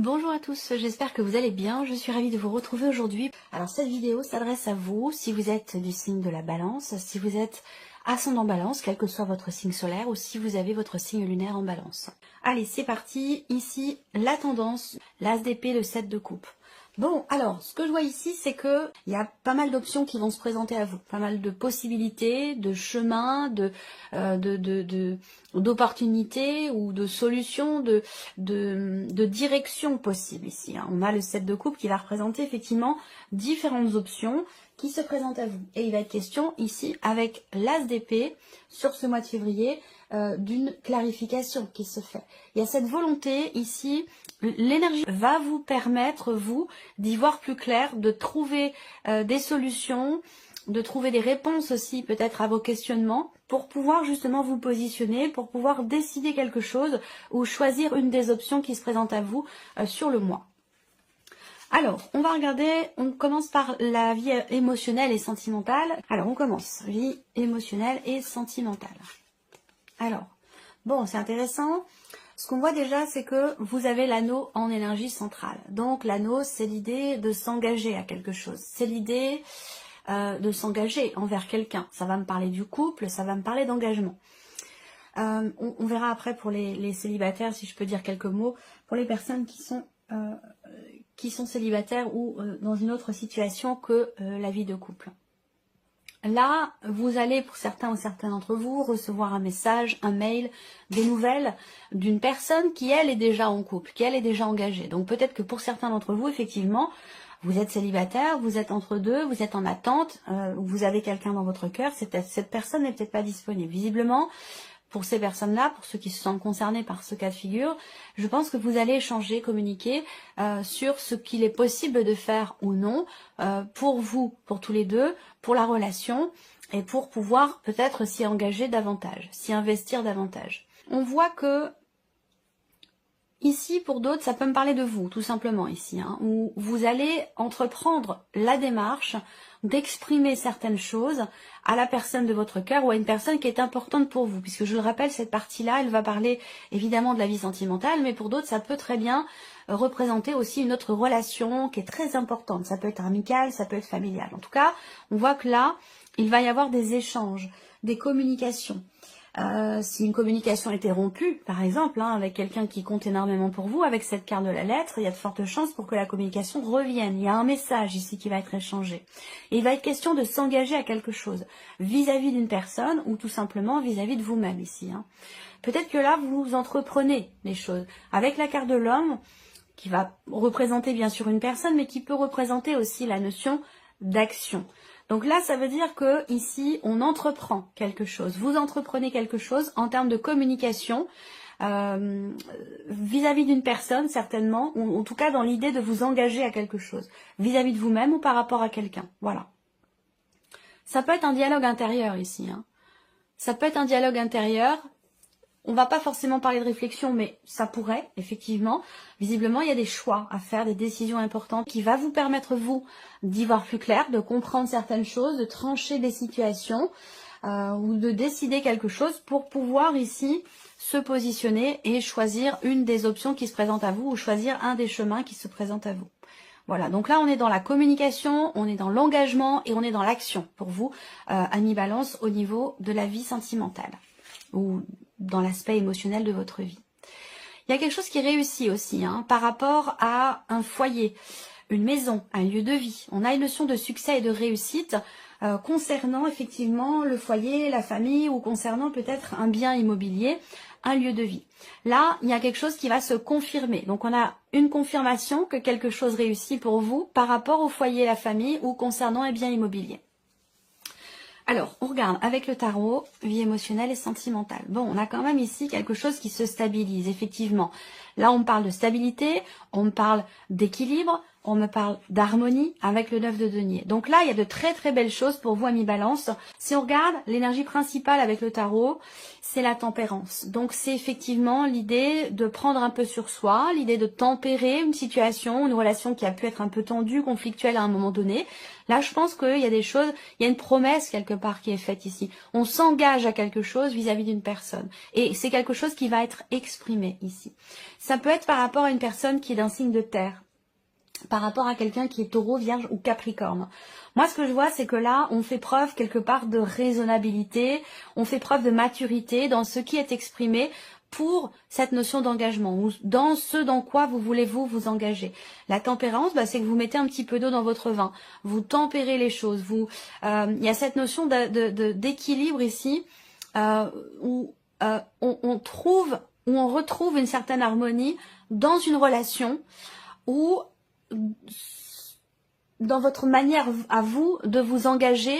Bonjour à tous, j'espère que vous allez bien, je suis ravie de vous retrouver aujourd'hui. Alors cette vidéo s'adresse à vous si vous êtes du signe de la balance, si vous êtes ascendant balance, quel que soit votre signe solaire, ou si vous avez votre signe lunaire en balance. Allez, c'est parti, ici la tendance, l'as d'épée, le 7 de coupe. Bon, alors, ce que je vois ici, c'est que il y a pas mal d'options qui vont se présenter à vous, pas mal de possibilités, de chemins, d'opportunités ou de solutions, de directions possibles ici. Hein. On a le 7 de coupe qui va représenter effectivement différentes options qui se présentent à vous. Et il va être question ici, avec l'as d'épée, sur ce mois de février, d'une clarification qui se fait. Il y a cette volonté ici, l'énergie va vous permettre, vous, d'y voir plus clair, de trouver des solutions, de trouver des réponses aussi peut-être à vos questionnements, pour pouvoir justement vous positionner, pour pouvoir décider quelque chose ou choisir une des options qui se présentent à vous sur le mois. Alors, on va regarder, on commence par la vie émotionnelle et sentimentale. Alors, on commence, vie émotionnelle et sentimentale. Alors, bon, c'est intéressant. Ce qu'on voit déjà, c'est que vous avez l'anneau en énergie centrale. Donc, l'anneau, c'est l'idée de s'engager à quelque chose. C'est l'idée de s'engager envers quelqu'un. Ça va me parler du couple, ça va me parler d'engagement. On verra après pour les célibataires, si je peux dire quelques mots, pour les personnes qui sont célibataires ou dans une autre situation que la vie de couple. Là, vous allez, pour certains ou certaines d'entre vous, recevoir un message, un mail, des nouvelles d'une personne qui, elle, est déjà en couple, qui, elle, est déjà engagée. Donc peut-être que pour certains d'entre vous, effectivement, vous êtes célibataire, vous êtes entre deux, vous êtes en attente, vous avez quelqu'un dans votre cœur, cette personne n'est peut-être pas disponible. Visiblement, pour ces personnes-là, pour ceux qui se sentent concernés par ce cas de figure, je pense que vous allez échanger, communiquer sur ce qu'il est possible de faire ou non pour vous, pour tous les deux, pour la relation et pour pouvoir peut-être s'y engager davantage, s'y investir davantage. On voit que ici, pour d'autres, ça peut me parler de vous, tout simplement ici, hein, où vous allez entreprendre la démarche d'exprimer certaines choses à la personne de votre cœur ou à une personne qui est importante pour vous. Puisque je le rappelle, cette partie-là, elle va parler évidemment de la vie sentimentale, mais pour d'autres, ça peut très bien représenter aussi une autre relation qui est très importante. Ça peut être amicale, ça peut être familiale. En tout cas, on voit que là, il va y avoir des échanges, des communications. Si une communication était rompue, par exemple, hein, avec quelqu'un qui compte énormément pour vous, avec cette carte de la lettre, il y a de fortes chances pour que la communication revienne. Il y a un message ici qui va être échangé. Et il va être question de s'engager à quelque chose, vis-à-vis d'une personne ou tout simplement vis-à-vis de vous-même ici. Hein. Peut-être que là, vous entreprenez les choses. Avec la carte de l'homme, qui va représenter bien sûr une personne, mais qui peut représenter aussi la notion d'action. Donc là, ça veut dire que ici, on entreprend quelque chose. Vous entreprenez quelque chose en termes de communication vis-à-vis d'une personne, certainement, ou en tout cas dans l'idée de vous engager à quelque chose, vis-à-vis de vous-même ou par rapport à quelqu'un. Voilà. Ça peut être un dialogue intérieur ici. Hein. Ça peut être un dialogue intérieur. On va pas forcément parler de réflexion, mais ça pourrait, effectivement. Visiblement, il y a des choix à faire, des décisions importantes qui va vous permettre, vous, d'y voir plus clair, de comprendre certaines choses, de trancher des situations ou de décider quelque chose pour pouvoir ici se positionner et choisir une des options qui se présentent à vous ou choisir un des chemins qui se présentent à vous. Voilà, donc là on est dans la communication, on est dans l'engagement et on est dans l'action pour vous, Amis Balance, au niveau de la vie sentimentale ou dans l'aspect émotionnel de votre vie. Il y a quelque chose qui réussit aussi hein, par rapport à un foyer, une maison, un lieu de vie. On a une notion de succès et de réussite concernant effectivement le foyer, la famille ou concernant peut-être un bien immobilier, un lieu de vie. Là, il y a quelque chose qui va se confirmer. Donc on a une confirmation que quelque chose réussit pour vous par rapport au foyer, la famille ou concernant un bien immobilier. Alors, on regarde avec le tarot, vie émotionnelle et sentimentale. Bon, on a quand même ici quelque chose qui se stabilise, effectivement. Là, on parle de stabilité, on parle d'équilibre, On me parle d'harmonie avec le 9 de denier. Donc là, il y a de très très belles choses pour vous, amis Balance. Si on regarde, l'énergie principale avec le tarot, c'est la tempérance. Donc c'est effectivement l'idée de prendre un peu sur soi, l'idée de tempérer une situation, une relation qui a pu être un peu tendue, conflictuelle à un moment donné. Là, je pense qu'il y a des choses, il y a une promesse quelque part qui est faite ici. On s'engage à quelque chose vis-à-vis d'une personne. Et c'est quelque chose qui va être exprimé ici. Ça peut être par rapport à une personne qui est d'un signe de terre, par rapport à quelqu'un qui est taureau, vierge ou capricorne. Moi, ce que je vois, c'est que là, on fait preuve quelque part de raisonnabilité, on fait preuve de maturité dans ce qui est exprimé pour cette notion d'engagement, ou dans ce dans quoi vous voulez vous engager. La tempérance, c'est que vous mettez un petit peu d'eau dans votre vin, vous tempérez les choses, il y a cette notion d'équilibre ici, où on retrouve une certaine harmonie dans une relation où dans votre manière à vous de vous engager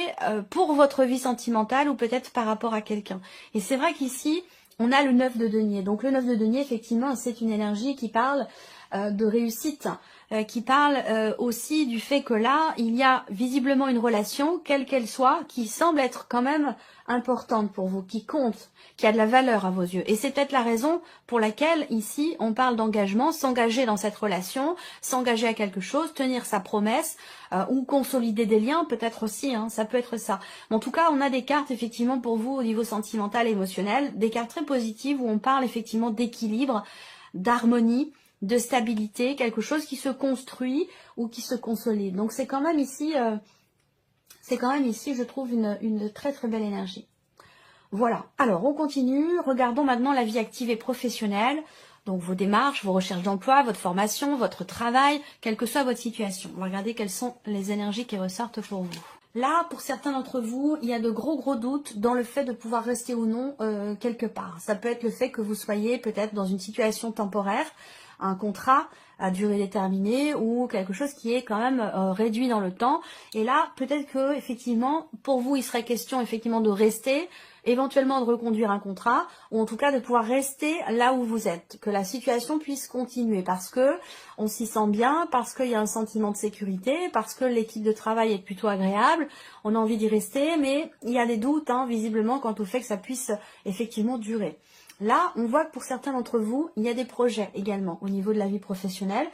pour votre vie sentimentale ou peut-être par rapport à quelqu'un. Et c'est vrai qu'ici, on a le 9 de denier. Donc le 9 de denier, effectivement, c'est une énergie qui parle de réussite, qui parle aussi du fait que là, il y a visiblement une relation, quelle qu'elle soit, qui semble être quand même importante pour vous, qui compte, qui a de la valeur à vos yeux. Et c'est peut-être la raison pour laquelle, ici, on parle d'engagement, s'engager dans cette relation, s'engager à quelque chose, tenir sa promesse, ou consolider des liens, peut-être aussi, ça peut être ça. Mais en tout cas, on a des cartes, effectivement, pour vous, au niveau sentimental et émotionnel, des cartes très positives où on parle, effectivement, d'équilibre, d'harmonie, de stabilité, quelque chose qui se construit ou qui se consolide. Donc c'est quand même ici, je trouve une très très belle énergie. Voilà. Alors on continue. Regardons maintenant la vie active et professionnelle. Donc vos démarches, vos recherches d'emploi, votre formation, votre travail, quelle que soit votre situation. On va regarder quelles sont les énergies qui ressortent pour vous. Là, pour certains d'entre vous, il y a de gros doutes dans le fait de pouvoir rester ou non quelque part. Ça peut être le fait que vous soyez peut-être dans une situation temporaire, un contrat à durée déterminée ou quelque chose qui est quand même réduit dans le temps. Et là, peut-être que effectivement, pour vous, il serait question effectivement de rester, éventuellement de reconduire un contrat, ou en tout cas de pouvoir rester là où vous êtes, que la situation puisse continuer, parce que on s'y sent bien, parce qu'il y a un sentiment de sécurité, parce que l'équipe de travail est plutôt agréable, on a envie d'y rester, mais il y a des doutes, visiblement, quant au fait que ça puisse effectivement durer. Là, on voit que pour certains d'entre vous, il y a des projets également au niveau de la vie professionnelle.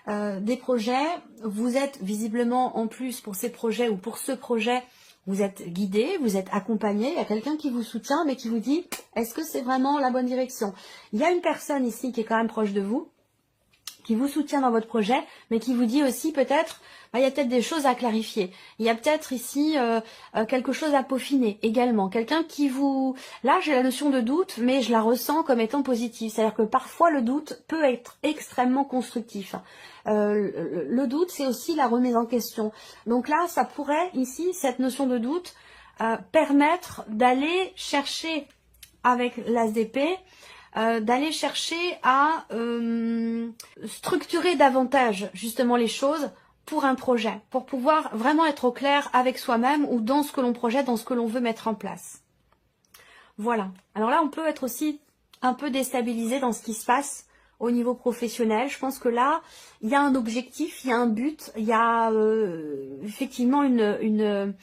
Des projets, vous êtes visiblement en plus pour ces projets ou pour ce projet, vous êtes guidé, vous êtes accompagné, il y a quelqu'un qui vous soutient mais qui vous dit est-ce que c'est vraiment la bonne direction? Il y a une personne ici qui est quand même proche de vous, qui vous soutient dans votre projet, mais qui vous dit aussi peut-être, il y a peut-être des choses à clarifier. Il y a peut-être ici quelque chose à peaufiner également. Quelqu'un qui vous... Là, j'ai la notion de doute, mais je la ressens comme étant positive. C'est-à-dire que parfois, le doute peut être extrêmement constructif. Le doute, c'est aussi la remise en question. Donc là, ça pourrait, ici, cette notion de doute, permettre d'aller chercher avec l'as d'épée, d'aller chercher à structurer davantage justement les choses pour un projet, pour pouvoir vraiment être au clair avec soi-même ou dans ce que l'on projette, dans ce que l'on veut mettre en place. Voilà. Alors là, on peut être aussi un peu déstabilisé dans ce qui se passe au niveau professionnel. Je pense que là, il y a un objectif, il y a un but, il y a effectivement une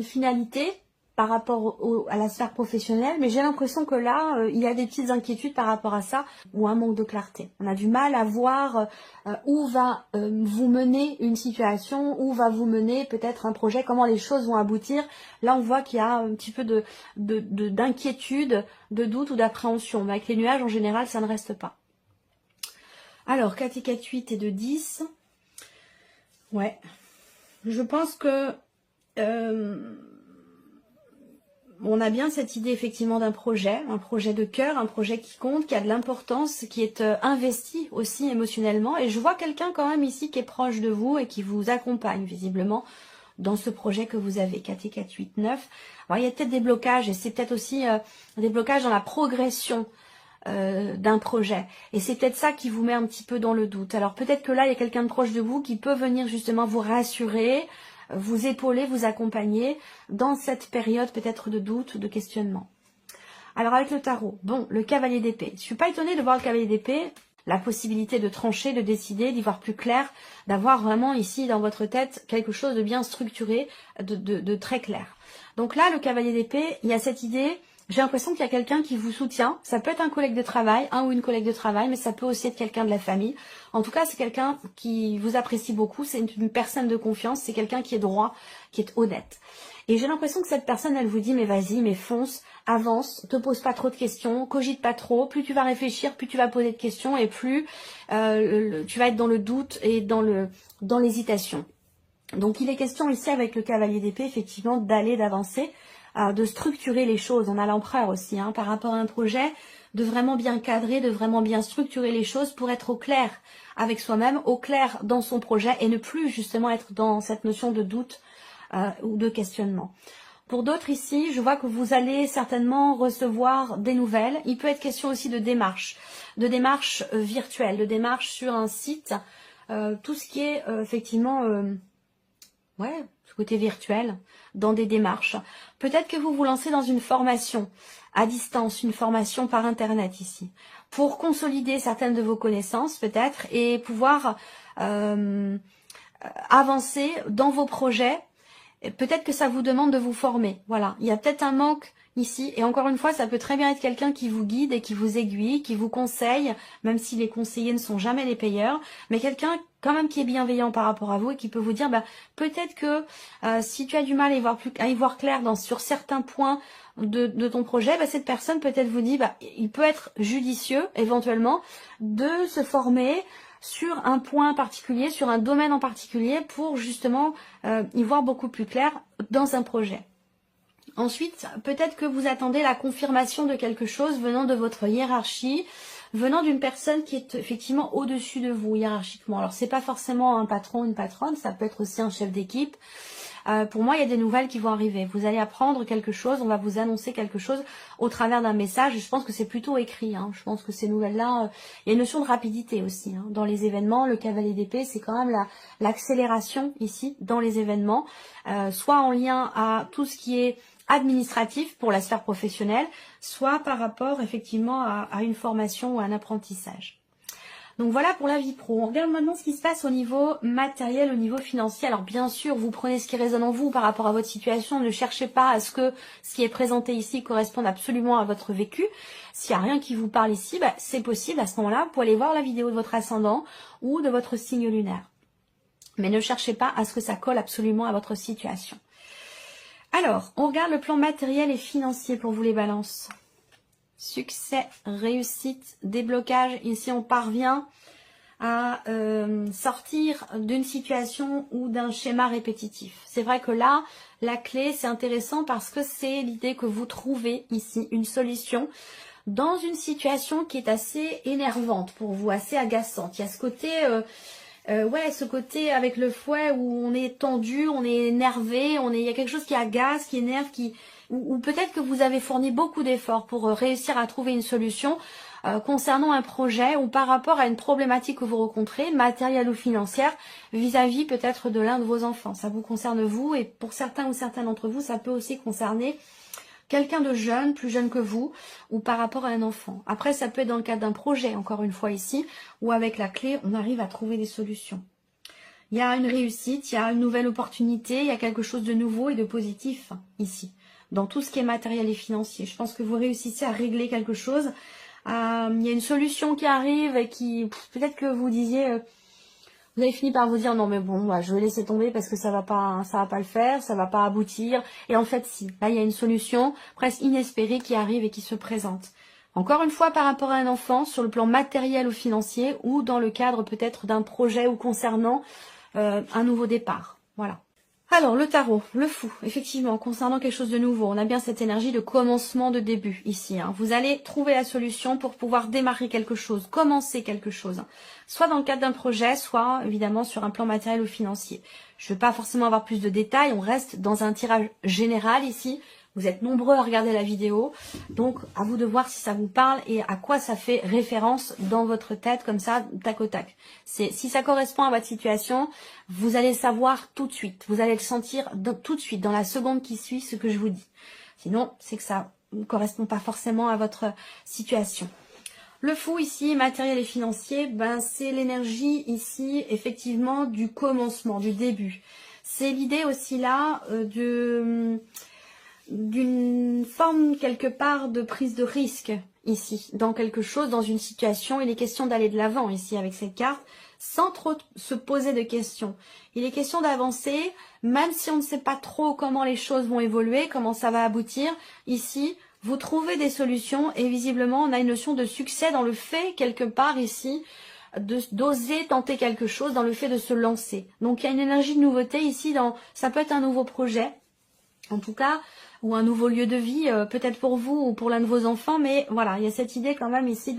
finalité par rapport à la sphère professionnelle, mais j'ai l'impression que là, il y a des petites inquiétudes par rapport à ça, ou un manque de clarté. On a du mal à voir où va vous mener une situation, où va vous mener peut-être un projet, comment les choses vont aboutir. Là, on voit qu'il y a un petit peu d'inquiétude, de doute ou d'appréhension. Mais avec les nuages, en général, ça ne reste pas. Alors, 4 et 4, 8 et 2, 10. Ouais. Je pense que... on a bien cette idée effectivement d'un projet, un projet de cœur, un projet qui compte, qui a de l'importance, qui est investi aussi émotionnellement. Et je vois quelqu'un quand même ici qui est proche de vous et qui vous accompagne visiblement dans ce projet que vous avez, 4 et 4, 8, 9. Alors il y a peut-être des blocages et c'est peut-être aussi des blocages dans la progression d'un projet. Et c'est peut-être ça qui vous met un petit peu dans le doute. Alors peut-être que là, il y a quelqu'un de proche de vous qui peut venir justement vous rassurer, vous épauler, vous accompagner dans cette période peut-être de doute, de questionnement. Alors avec le tarot, bon, le cavalier d'épée. Je suis pas étonnée de voir le cavalier d'épée. la possibilité de trancher, de décider, d'y voir plus clair, d'avoir vraiment ici dans votre tête quelque chose de bien structuré, de très clair. Donc là, le cavalier d'épée, il y a cette idée, j'ai l'impression qu'il y a quelqu'un qui vous soutient. Ça peut être un collègue de travail, un ou une collègue de travail, mais ça peut aussi être quelqu'un de la famille. En tout cas, c'est quelqu'un qui vous apprécie beaucoup, c'est une personne de confiance, c'est quelqu'un qui est droit, qui est honnête. Et j'ai l'impression que cette personne, elle vous dit, mais vas-y, mais fonce, avance, te pose pas trop de questions, cogite pas trop. Plus tu vas réfléchir, plus tu vas poser de questions et plus tu vas être dans le doute et dans l'hésitation. Donc il est question ici avec le cavalier d'épée, effectivement, d'aller, d'avancer, de structurer les choses. On a l'empereur aussi, hein, par rapport à un projet, de vraiment bien cadrer, de vraiment bien structurer les choses pour être au clair avec soi-même, au clair dans son projet et ne plus justement être dans cette notion de doute ou de questionnement. Pour d'autres ici, je vois que vous allez certainement recevoir des nouvelles. Il peut être question aussi de démarches virtuelles, de démarches sur un site, tout ce qui est effectivement, ce côté virtuel, dans des démarches. Peut-être que vous vous lancez dans une formation à distance, une formation par internet ici, pour consolider certaines de vos connaissances peut-être et pouvoir avancer dans vos projets. Peut-être que ça vous demande de vous former. Voilà, il y a peut-être un manque ici. Et encore une fois, ça peut très bien être quelqu'un qui vous guide et qui vous aiguille, qui vous conseille, même si les conseillers ne sont jamais les payeurs. Mais quelqu'un quand même qui est bienveillant par rapport à vous et qui peut vous dire, peut-être que si tu as du mal à y voir clair sur certains points de ton projet, cette personne peut-être vous dit, il peut être judicieux éventuellement de se former sur un point particulier, sur un domaine en particulier, pour justement y voir beaucoup plus clair dans un projet. Ensuite, peut-être que vous attendez la confirmation de quelque chose venant de votre hiérarchie, venant d'une personne qui est effectivement au-dessus de vous hiérarchiquement. Alors, c'est pas forcément un patron, une patronne, ça peut être aussi un chef d'équipe. Pour moi, il y a des nouvelles qui vont arriver. Vous allez apprendre quelque chose, on va vous annoncer quelque chose au travers d'un message. Je pense que c'est plutôt écrit. Je pense que ces nouvelles-là, il y a une notion de rapidité aussi. Dans les événements, le cavalier d'épée, c'est quand même l'accélération ici dans les événements, soit en lien à tout ce qui est administratif pour la sphère professionnelle, soit par rapport effectivement à une formation ou à un apprentissage. Donc voilà pour la vie pro. On regarde maintenant ce qui se passe au niveau matériel, au niveau financier. Alors bien sûr, vous prenez ce qui résonne en vous par rapport à votre situation. Ne cherchez pas à ce que ce qui est présenté ici corresponde absolument à votre vécu. S'il n'y a rien qui vous parle ici, c'est possible à ce moment-là. Vous pouvez aller voir la vidéo de votre ascendant ou de votre signe lunaire. Mais ne cherchez pas à ce que ça colle absolument à votre situation. Alors, on regarde le plan matériel et financier pour vous les balances. Succès, réussite, déblocage. Ici, on parvient à sortir d'une situation ou d'un schéma répétitif. C'est vrai que là, la clé, c'est intéressant parce que c'est l'idée que vous trouvez ici une solution dans une situation qui est assez énervante pour vous, assez agaçante. Il y a ce côté... ce côté avec le fouet où on est tendu, on est énervé, il y a quelque chose qui agace, qui énerve, ou peut-être que vous avez fourni beaucoup d'efforts pour réussir à trouver une solution concernant un projet ou par rapport à une problématique que vous rencontrez, matérielle ou financière, vis-à-vis peut-être de l'un de vos enfants. Ça vous concerne vous et pour certains ou certaines d'entre vous, ça peut aussi concerner quelqu'un de jeune, plus jeune que vous, ou par rapport à un enfant. Après, ça peut être dans le cadre d'un projet, encore une fois ici, où avec la clé, on arrive à trouver des solutions. Il y a une réussite, il y a une nouvelle opportunité, il y a quelque chose de nouveau et de positif ici, dans tout ce qui est matériel et financier. Je pense que vous réussissez à régler quelque chose. Il y a une solution qui arrive et qui, peut-être que vous disiez... Vous avez fini par vous dire non mais bon, je vais laisser tomber parce que ça va pas le faire, ça va pas aboutir. Et en fait si, là il y a une solution presque inespérée qui arrive et qui se présente. Encore une fois par rapport à un enfant, sur le plan matériel ou financier, ou dans le cadre peut-être d'un projet ou concernant un nouveau départ. Voilà. Alors, le tarot, le fou, effectivement, concernant quelque chose de nouveau, on a bien cette énergie de commencement, de début ici. Vous allez trouver la solution pour pouvoir démarrer quelque chose, commencer quelque chose, soit dans le cadre d'un projet, soit évidemment sur un plan matériel ou financier. Je ne veux pas forcément avoir plus de détails, on reste dans un tirage général ici. Vous êtes nombreux à regarder la vidéo, donc à vous de voir si ça vous parle et à quoi ça fait référence dans votre tête, comme ça, tac au tac. Si ça correspond à votre situation, vous allez savoir tout de suite, vous allez le sentir tout de suite, dans la seconde qui suit ce que je vous dis. Sinon, c'est que ça ne correspond pas forcément à votre situation. Le fou ici, matériel et financier, ben c'est l'énergie ici, effectivement, du commencement, du début. C'est l'idée aussi là d'une forme quelque part de prise de risque ici, dans quelque chose, dans une situation. Il est question d'aller de l'avant ici avec cette carte, sans trop se poser de questions. Il est question d'avancer, même si on ne sait pas trop comment les choses vont évoluer, comment ça va aboutir. Ici, vous trouvez des solutions et visiblement, on a une notion de succès dans le fait, quelque part ici, d'oser tenter quelque chose, dans le fait de se lancer. Donc, il y a une énergie de nouveauté ici, ça peut être un nouveau projet, en tout cas, ou un nouveau lieu de vie, peut-être pour vous ou pour l'un de vos enfants, mais voilà, il y a cette idée quand même ici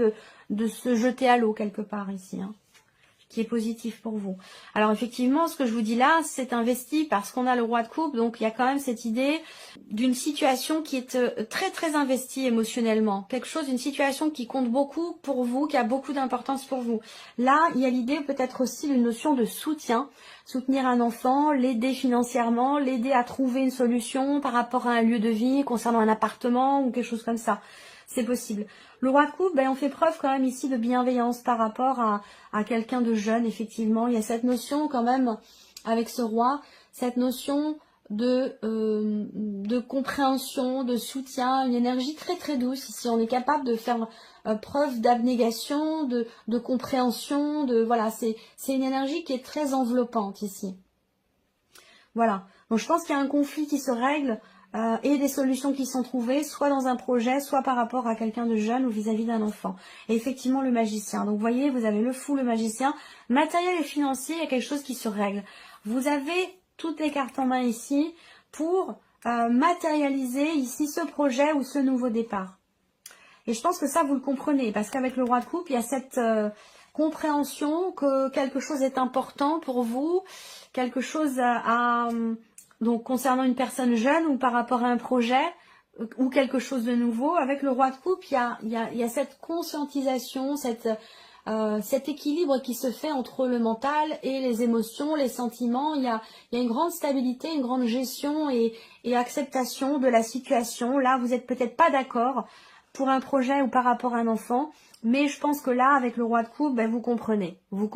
de se jeter à l'eau quelque part ici, hein, qui est positif pour vous. Alors effectivement, ce que je vous dis là, c'est investi parce qu'on a le roi de coupe, donc il y a quand même cette idée d'une situation qui est très très investie émotionnellement, quelque chose, une situation qui compte beaucoup pour vous, qui a beaucoup d'importance pour vous. Là, il y a l'idée peut-être aussi d'une notion de soutien, soutenir un enfant, l'aider financièrement, l'aider à trouver une solution par rapport à un lieu de vie, concernant un appartement ou quelque chose comme ça. C'est possible. Le roi de coupe, ben, on fait preuve quand même ici de bienveillance par rapport à quelqu'un de jeune, effectivement. Il y a cette notion quand même, avec ce roi, cette notion de compréhension, de soutien, une énergie très très douce. Ici, on est capable de faire preuve d'abnégation, de compréhension, voilà, c'est une énergie qui est très enveloppante ici. Voilà. Donc je pense qu'il y a un conflit qui se règle et des solutions qui sont trouvées, soit dans un projet, soit par rapport à quelqu'un de jeune ou vis-à-vis d'un enfant. Et effectivement, le magicien. Donc vous voyez, vous avez le fou, le magicien. Matériel et financier, il y a quelque chose qui se règle. Vous avez toutes les cartes en main ici pour matérialiser ici ce projet ou ce nouveau départ. Et je pense que ça, vous le comprenez, parce qu'avec le roi de coupe, il y a cette compréhension que quelque chose est important pour vous, quelque chose donc concernant une personne jeune ou par rapport à un projet ou quelque chose de nouveau. Avec le roi de coupe, il y a cette conscientisation, cet équilibre qui se fait entre le mental et les émotions, les sentiments. Il y a une grande stabilité, une grande gestion et acceptation de la situation. Là, vous n'êtes peut-être pas d'accord pour un projet ou par rapport à un enfant, mais je pense que là, avec le roi de coupe, ben, vous comprenez, vous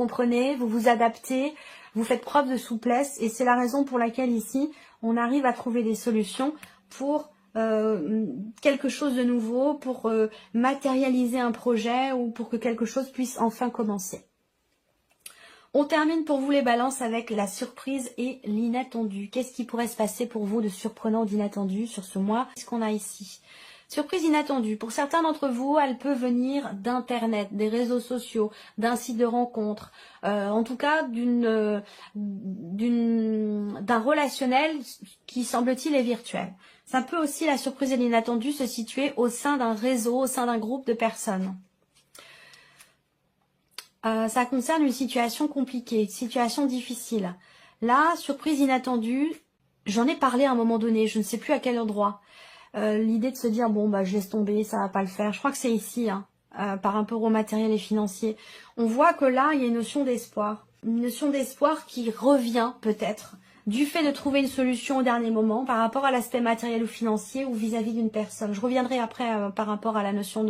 vous adaptez, vous faites preuve de souplesse, et c'est la raison pour laquelle ici, on arrive à trouver des solutions pour quelque chose de nouveau, pour matérialiser un projet ou pour que quelque chose puisse enfin commencer. On termine pour vous les balances avec la surprise et l'inattendu. Qu'est-ce qui pourrait se passer pour vous de surprenant ou d'inattendu sur ce mois? Qu'est-ce qu'on a ici? Surprise inattendue. Pour certains d'entre vous, elle peut venir d'Internet, des réseaux sociaux, d'un site de rencontre, en tout cas d'un relationnel qui semble-t-il est virtuel. Ça peut aussi, la surprise et l'inattendu, se situer au sein d'un réseau, au sein d'un groupe de personnes. Ça concerne une situation compliquée, une situation difficile. Là, surprise inattendue, j'en ai parlé à un moment donné, je ne sais plus à quel endroit. L'idée de se dire, bon, bah, je laisse tomber, ça va pas le faire. Je crois que c'est ici, hein, par rapport au matériel et financier. On voit que là, il y a une notion d'espoir. Une notion d'espoir qui revient peut-être du fait de trouver une solution au dernier moment par rapport à l'aspect matériel ou financier ou vis-à-vis d'une personne. Je reviendrai après par rapport à la notion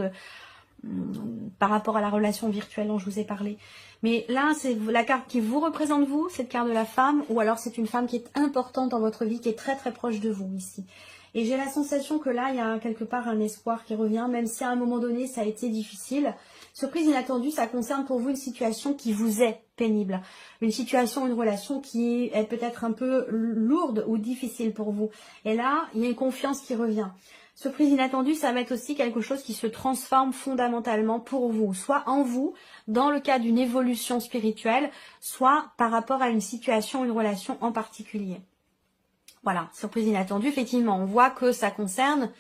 par rapport à la relation virtuelle dont je vous ai parlé. Mais là, c'est la carte qui vous représente vous, cette carte de la femme, ou alors c'est une femme qui est importante dans votre vie, qui est très très proche de vous ici. Et j'ai la sensation que là, il y a quelque part un espoir qui revient, même si à un moment donné, ça a été difficile. Surprise inattendue, ça concerne pour vous une situation qui vous est pénible. Une situation, une relation qui est peut-être un peu lourde ou difficile pour vous. Et là, il y a une confiance qui revient. Surprise inattendue, ça va être aussi quelque chose qui se transforme fondamentalement pour vous, soit en vous, dans le cas d'une évolution spirituelle, soit par rapport à une situation, une relation en particulier. Voilà, surprise inattendue, effectivement, on voit que ça concerne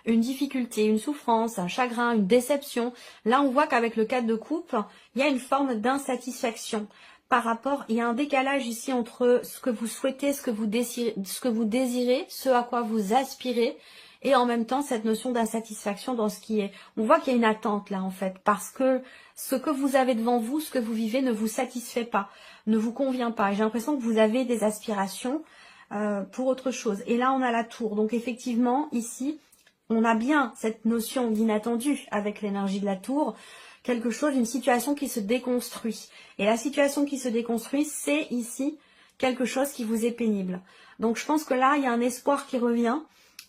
une difficulté, une souffrance, un chagrin, une déception. Là, on voit qu'avec le 4 de coupe, il y a une forme d'insatisfaction par rapport, il y a un décalage ici entre ce que vous souhaitez, ce que vous désirez, ce à quoi vous aspirez, et en même temps cette notion d'insatisfaction dans ce qui est. On voit qu'il y a une attente là en fait, parce que ce que vous avez devant vous, ce que vous vivez ne vous satisfait pas, ne vous convient pas. Et j'ai l'impression que vous avez des aspirations pour autre chose. Et là on a la tour, donc effectivement ici, on a bien cette notion d'inattendu avec l'énergie de la tour, quelque chose, une situation qui se déconstruit. Et la situation qui se déconstruit, c'est ici quelque chose qui vous est pénible. Donc je pense que là, il y a un espoir qui revient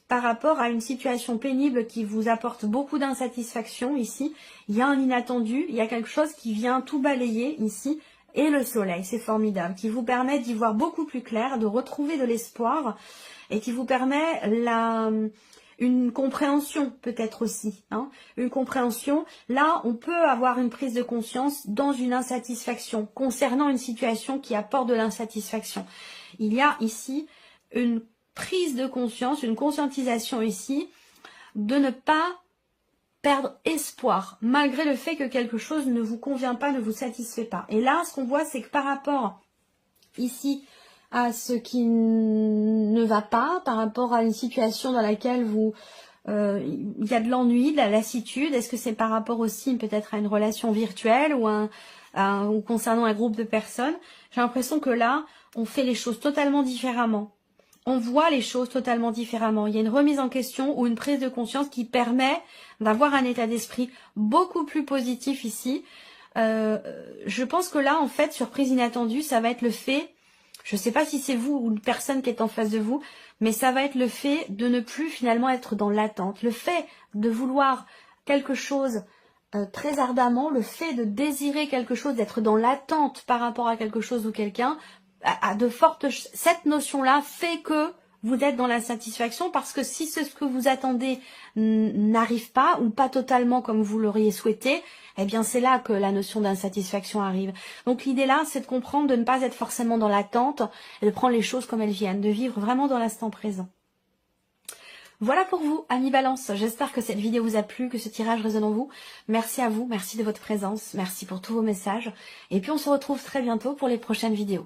par rapport à une situation pénible qui vous apporte beaucoup d'insatisfaction ici. Il y a un inattendu, il y a quelque chose qui vient tout balayer ici. Et le soleil, c'est formidable, qui vous permet d'y voir beaucoup plus clair, de retrouver de l'espoir et qui vous permet une compréhension peut-être aussi. Une compréhension, là on peut avoir une prise de conscience dans une insatisfaction, concernant une situation qui apporte de l'insatisfaction. Il y a ici une prise de conscience, une conscientisation ici, de ne pas perdre espoir, malgré le fait que quelque chose ne vous convient pas, ne vous satisfait pas. Et là, ce qu'on voit, c'est que par rapport ici à ce qui ne va pas, par rapport à une situation dans laquelle il y a de l'ennui, de la lassitude, est-ce que c'est par rapport aussi peut-être à une relation virtuelle ou concernant un groupe de personnes? J'ai l'impression que là, on fait les choses totalement différemment. On voit les choses totalement différemment. Il y a une remise en question ou une prise de conscience qui permet d'avoir un état d'esprit beaucoup plus positif ici. Je pense que là, en fait, surprise inattendue, ça va être le fait, je ne sais pas si c'est vous ou une personne qui est en face de vous, mais ça va être le fait de ne plus finalement être dans l'attente. Le fait de vouloir quelque chose très ardemment, le fait de désirer quelque chose, d'être dans l'attente par rapport à quelque chose ou quelqu'un, cette notion-là fait que vous êtes dans l'insatisfaction parce que si ce que vous attendez n'arrive pas ou pas totalement comme vous l'auriez souhaité, eh bien c'est là que la notion d'insatisfaction arrive. Donc l'idée là, c'est de comprendre, de ne pas être forcément dans l'attente et de prendre les choses comme elles viennent, de vivre vraiment dans l'instant présent. Voilà pour vous, amis Balance. J'espère que cette vidéo vous a plu, que ce tirage résonne en vous. Merci à vous, merci de votre présence, merci pour tous vos messages. Et puis on se retrouve très bientôt pour les prochaines vidéos.